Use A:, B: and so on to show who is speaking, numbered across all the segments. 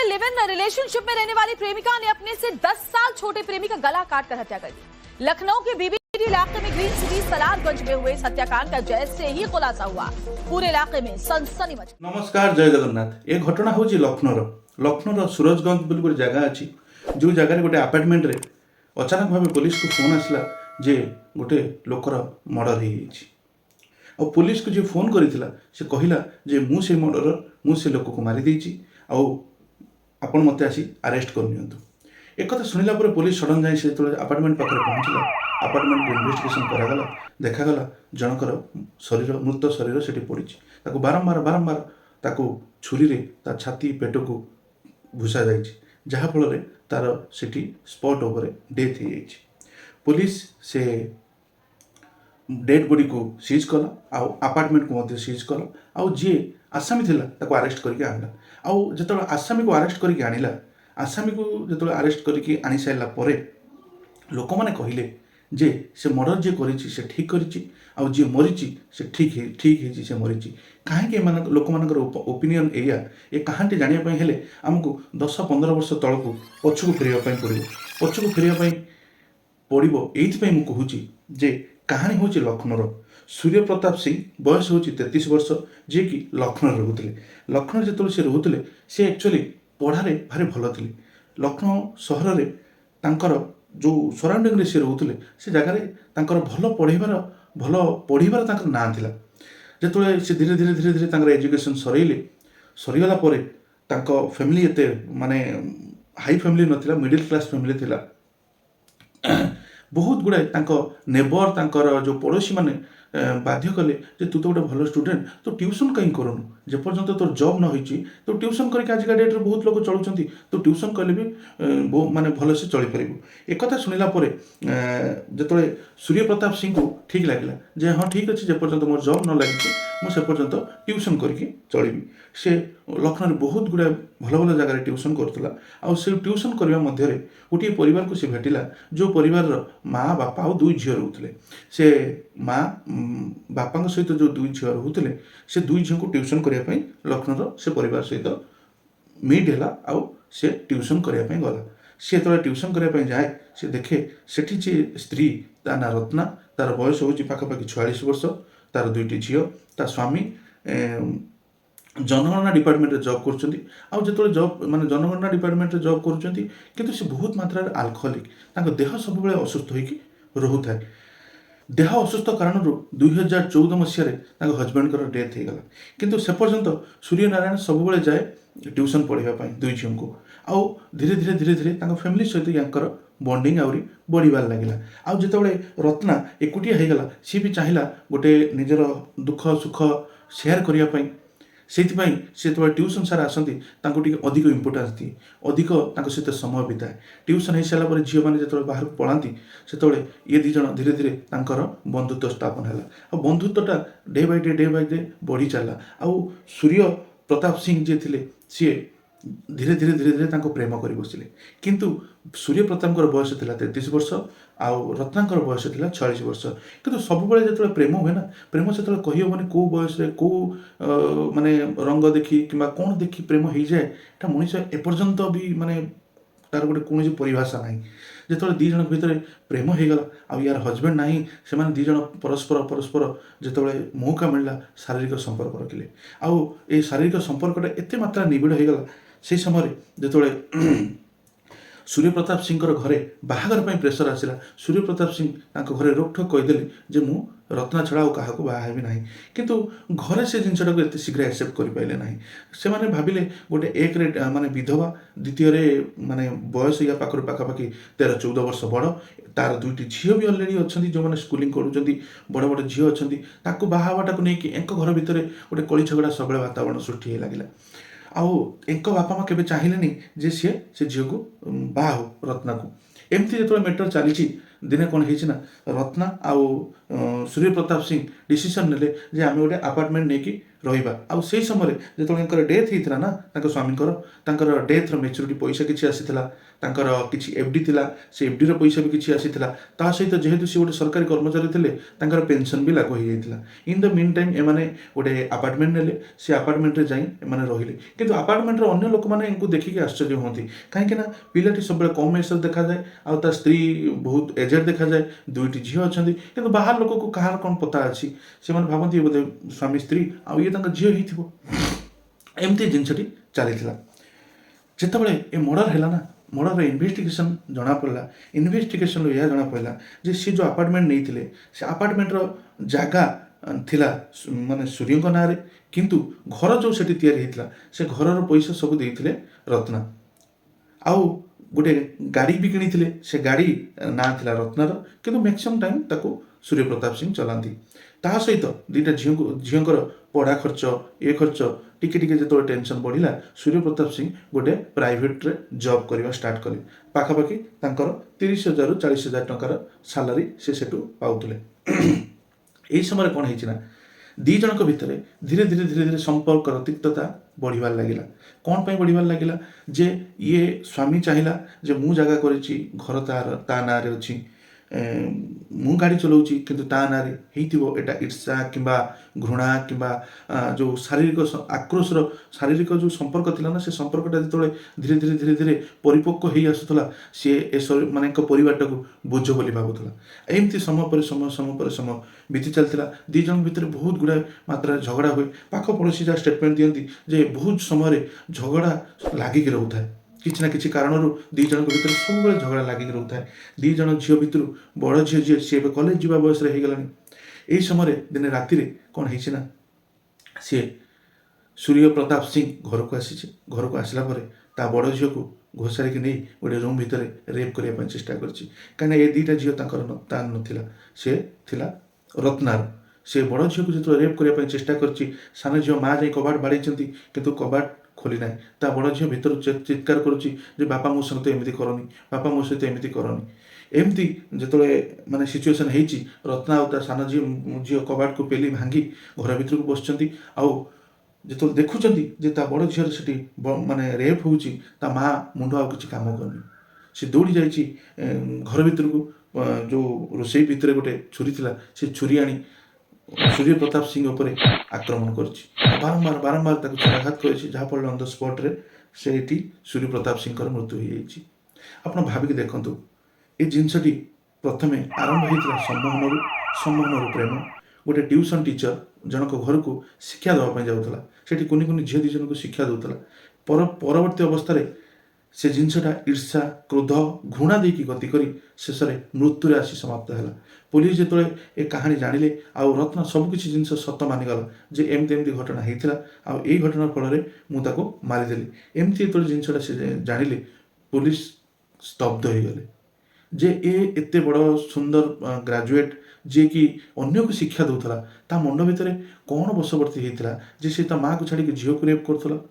A: Live in relationship में रहने वाली प्रेमिका ने अपने से 10 साल छोटे प्रेमी का गला काट कर हत्या कर दी। लखनऊ के बीबीडी इलाके में ग्रीन सिटी सलारगंज में हुए इस हत्याकांड का जैसे ही खुलासा हुआ, पूरे इलाके में सनसनी मच।
B: नमस्कार, जय जगन्नाथ। ये घटना हूँ लखनऊ सूरजगंज बोली गोटे जगह अच्छी, जो जगह गोटे आपार्टमेंट रे अचानक भाव पुलिस को फोन आसला जे गोटे लोकर मर्डर हो। पुलिस को जो फोन करथिला से कहला जे मु से मर्डर मु से लोक को मारी देछि आ आपण मते आसी अरेस्ट कर नियंतु। एक कथा सुनिला पर पुलिस सडन जाई से अपार्टमेंट पाखरे पहुंचला। अपार्टमेंट को इन्वेस्टिगेशन करागला, देखागला जनकर शरीर मृत शरीर सेठी पड़ी, ताको बारंबार ताको छुरी रे ता छाती पेट को भूसा जाइछि, जहा फल रे तार सेठी स्पॉट ओवर डेथ हो जाइछि। पुलिस से डेड बॉडी को सीज कला, आउ अपार्टमेंट को सीज कला, आउ जी आसामी थिला ताको अरेस्ट करके आनला। आउ जतले आसामी को अरेस्ट करके आनिला, आसामी को जतले अरेस्ट करके आनी साइला परे लोक माने कहिले जे से मर्डर जे करिछि से ठीक करिछि, आउ जे मरिछि से ठीक है से मरिछि। काहे मान लोक मानकर ओपिनियन एया ए कहानी जानिया पई हेले हमको 10-15 वर्ष तळको पछको फेरिया पई पड़िबो। एइथि मु कहूछि जे कहानी हूँ लखनऊ सूर्य प्रताप सिंह, बयस हूँ 33 वर्ष, जे कि लखनऊ रोते। लखनऊ जो से रोते से एक्चुअली पढ़ारे भारी भल थे। लखनऊ सहर में तांकर जो सराउंडिंग से रोते से जगह भल पढ़ार तांकर ना थिला। जेतले से धीरे धीरे एजुकेशन सरीगला परे तांको फैमिली एते माने हाई फैमिली नथिला, मिडिल क्लास फैमिली थिला। बहुत गुड़ाए नेबर तांकर जो पड़ोशी माने बाध्य कले जे तू तो गोटे भल स्टूडेंट, तो ट्यूशन कहीं करूनु, जेपर्यंत तोर जॉब न होइछि तो ट्यूशन करके आजिका डेट रे बहुत लोग चलुचंती, तो ट्यूशन कले भी माने भल से चली परिबो। एक कथा सुनिला परे जेतले सूर्य प्रताप सिंह को ठीक लागला जे हाँ ठीक अछि, जेपर्यंत मोर जॉब न लागिछि मु से पर्यंत ट्यूशन करके चलिबी। से लखनऊ बहुत गुड़ा भल जगह ट्यूशन करूला। आ से ट्यूशन करबा मध्य गोटे परिवार को से भेटिला, जो परिवार माँ बापा और 2 झील रोते। से माँ बापा सहित जो 2 झील रोते से 2 झील को ट्यूशन करने लखनऊ से परिवार सहित मीट है आउ से ट्यूशन करने गला। सी जो ट्यूशन करने जाए से देखे सेठी जे स्त्री ता ना रत्ना, तार बयस हूँ पाखापाखि 46 वर्ष, तार 2टी झील, ता स्वामी जनगणना डिपार्टमेंट रे जॉब करछंती। आ जेतले जॉब माने जनगणना डिपार्टमेंट रे जॉब करछंती, किंतु से बहुत मात्रा रे अल्कोहलिक, तांको देह सब बेले असुस्थ होइकी रहुथाय। देह असुस्थ कारण 2014 मसीह तांको हजबैंड कर डेथ हो गला। किंतु से पर्यंत सूर्य नारायण सब बेले जाए ट्यूशन पढ़ाइबा पई 2 झील को। आउ धीरे धीरे तांको फैमिली सहित यांकर बॉन्डिंग आउरी बढ़िबार लागिला। आउ जेतबेले रत्ना एकुटिया हो गला, सी भी चाहिला गोटे निजर दुख सुख शेयर करिया पई। से ट्यूशन सारा आसती अधिक इम्पोर्टान्स दिए, अधिक सहित समय बिताए। ट्यूशन हो सारापर झील मैंने जो बाहर को पढ़ाती से ये 2 जन धीरे धीरे बंधुत्व स्थापन है। आ बंधुत्वटा डे बाय डे बढ़ी चला। आउ सूर्य प्रताप सिंह जी थे सी धीरे धीरे प्रेम कर बसिले। किंतु सूर्य प्रताप बयस था 33 वर्ष, आउ रत्नाकर बयस था 46 वर्ष। किंतु सब जो प्रेम हुए ना, प्रेम से कहीहबनी कौ बयस कौ माने रंग देखी कि कौन देखी प्रेम हो जाए, मनीष एपर्यंत भी माने तार गोटे कौन परिभाषा ना। जो 2 जन भितर प्रेम हो गला, आ यार हजबैंड ना, से 2 जन परस्पर जो मौका मिलला शारीरिक संपर्क रखिले। आउ ये शारीरिक संपर्कटा एत मात्रा निबिड़ हो गला से समय जो सूर्य प्रताप सिंह घरे बाहागर पर प्रेसर आसला। सूर्य प्रताप सिंह घरे रोकठोक कहीदेले जे मु रत्ना छड़ा और क्या बाहबी ना, किंतु घरे से जिनटा को एत शीघ्र एक्सेप्ट करें ना। से माने भाविले गोटे एक माने विधवा, द्वितीय माने बयस या पाखापाखि 13-14 वर्ष बड़, तार 2टी झील भी अलरेडी अच्छा जो मैंने स्कूलिंग करुँच, बड़ झील अच्छा बाहाटा को लेकिन घर भितर गोटे कली झगड़ा सब वातावरण सृष्टि लगे। आउ एक बापा माँ केबे चाहिलेनी जे से झील को बाहा हो रत्ना को। एमती जो मैटर चली दिने कौन है रत्ना आउ सूर्य प्रताप सिंह डिसीजन नेले जे आम गोटे आपार्टमेंट नहीं रहा आउ से समय जो डेथ होता ना स्वामी डेथ मैच्योरिटी पैसा किसी आसीला किसी एफडी थिला से एफडी पैसा भी किसी आसीला ता सहित जेहेतु सी गोटे सरकारी कर्मचारी थे पेंशन भी लागू हो जाता इन द मीन टाइम एमाने गोटे आपार्टमेंट नेले से आपार्टमेंट जाई एमाने रहिले किंतु आपार्टमेंट रो अन्य लोक माने इनको देखिक आश्चर्य होती कहीं पिलाटी सब कम एज देखा जाए आ स्त्री बहुत एजेड देखा जाए दुईटी झील अच्छा किंतु बाहर लोक को कहार कौन पता अच्छी से भावती बोधे स्वामी स्त्री आउ ये झील हो एमती जिनसटी चली जितेबाला ये मर्डर है ना मर्डर इन्वेस्टिगेशन जना पड़ा इन्वेस्टिगेशन यह जना पड़ा जे सी जो आपार्टमेंट नहीं थे से आपार्टमेंट जगह थिला माने सूर्य ना किंतु घर जो सेठी तैयारी होता से घर पैसा सब देते रत्ना आउ गोटे गाड़ी भी किनी से गाड़ी ना थिला रत्नार किंतु मैक्सिमम टाइम ताको सूर्य प्रताप सिंह चलाती ता सहित दुईटा झीर पढ़ा खर्च ये खर्च टिके टिके जो टेंशन बढ़ला सूर्य प्रताप सिंह गोटे प्राइवेट रे जॉब करवा स्टार्ट कले पाखापाखि 30,000 ରୁ 40,000 टंकार सालारी से सेटू पाउतले यही समय कौन है दी जनक भितर धीरे धीरे धीरे धीरे संपर्क तिक्तता बढ़िबार लगिला कौन पाई बढ़िबार लगिला जे ये स्वामी चाहिला जे मु जगह करिछि घर ता ना रे अछि मु गाड़ी चलाऊँगी किंतु ता ना एटा ईर्षा किंबा घृणा किंबा जो शारीरिक आक्रोश शारीरिक जो संपर्क थिला ना से संपर्कटा जो धीरे धीरे धीरे धीरे परिपक्व हो आसूला सी माने परिवार को बोझ बोली भावुला एमती समय पर समय बीती चलता दी जन भितर बहुत गुड़ा मात्रा झगड़ा हुए पाख पड़ोसी जहाँ स्टेटमेंट दियंती जे बहुत समय झगड़ा लागिक रोता है किसी ना किसी कारण दी जन भर सब झगड़ा लगिक रोता है दी जन झील भितर बड़ झील जी सी कॉलेज जीवा बयस होगलानी यही समय दिने राति कौन है सी सूर्य प्रताप सिंह घर को आसी घर को आसला बड़ झील को घोषारिक नहीं गोटे रूम भितर रेप करने चेष्टा करें ये दीटा झील तार नाला सी थिला रत्नार से बड़ झील को जो रेप करने चेष्टा कर सान झील माँ जाए कबाट बाड़ी किंतु कबाट खोली ना ता बड़ झील भितर चित्कार करुच्ची बापा मो सहित एमती करनी बापा मो सहित एमती करनी एमती जो माने सिचुएसन होती रत्ना आ सान झील कबाट को पेली भांगी घर भर को बसुँच आउ जो देखुं ता बड़ झील से माने रेप होची ता माँ मुंड आ कि कम करनी से दौड़ी जाइए घर भर को जो रोसई भितर गोटे छुरी थिला से छुरी आनी सूर्य प्रताप सिंह उपर आक्रमण बारंबार बारंबार छाघात कर ऑन द स्पॉट रे से सूर्य प्रताप सिंह मृत्यु हो जाए आप भाविक देखु ये जिनसटी प्रथम आरंभ होता सम्मोहन प्रेम गोटे ट्यूशन टीचर जनक घर को शिक्षा देवाई जाऊला से कुनि कुनि झील दी जन को शिक्षा दूला परवर्ती अवस्था से जिनसटा ईर्षा क्रोध घृणा देकी गति करी शेष मृत्यु आसी समाप्त है पुलिस जो ये कहानी जानिले आउ रत्न सबकिछि जिनस सत मानिगला जे एमती एमती घटना होता आउ यही घटना फल मुझे मारिदेली एमती जो जिनसटा से जानिले पुलिस स्तब्ध हो गले जे एते बड़ सुंदर ग्रेजुएट जे कि अन्य को शिक्षा दूसरा ता मंड भितर कौन बसवर्ती होता जे से माँ को छाड़ी झील को रेप करूला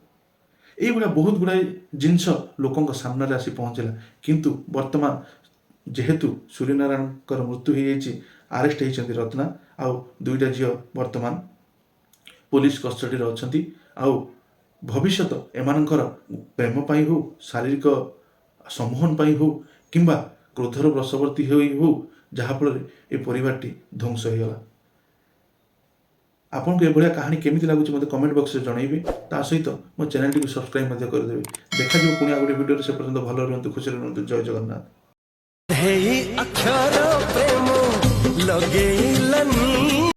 B: ये बहुत गुड़ाए जिनस लोकों सामने आसी पहुँचला किंतु वर्तमान जेहेतु सूर्यनारायण मृत्यु हो जाए आरेस्ट होती रत्ना आउ दुईटा झील वर्तमान पुलिस कस्टडी अच्छा आउ भविष्यत एमानकर प्रेम पाई हो शारीरिक सम्मोहन पाई हो किंबा क्रोधर बशवर्ती हो जहाँफल ये परिवारटी ध्वंस होगला आपको यह कहानी केमी लगुच मत कमेंट बॉक्स में जनइबे ता सहित मो चैनल टी सब्सक्राइब करदेवे देखा पुणी गोटे वीडियो से पर्यंत भल रुहतु खुशी रुहतु जय जगन्नाथ।
C: अक्षर प्रेम लगेलनी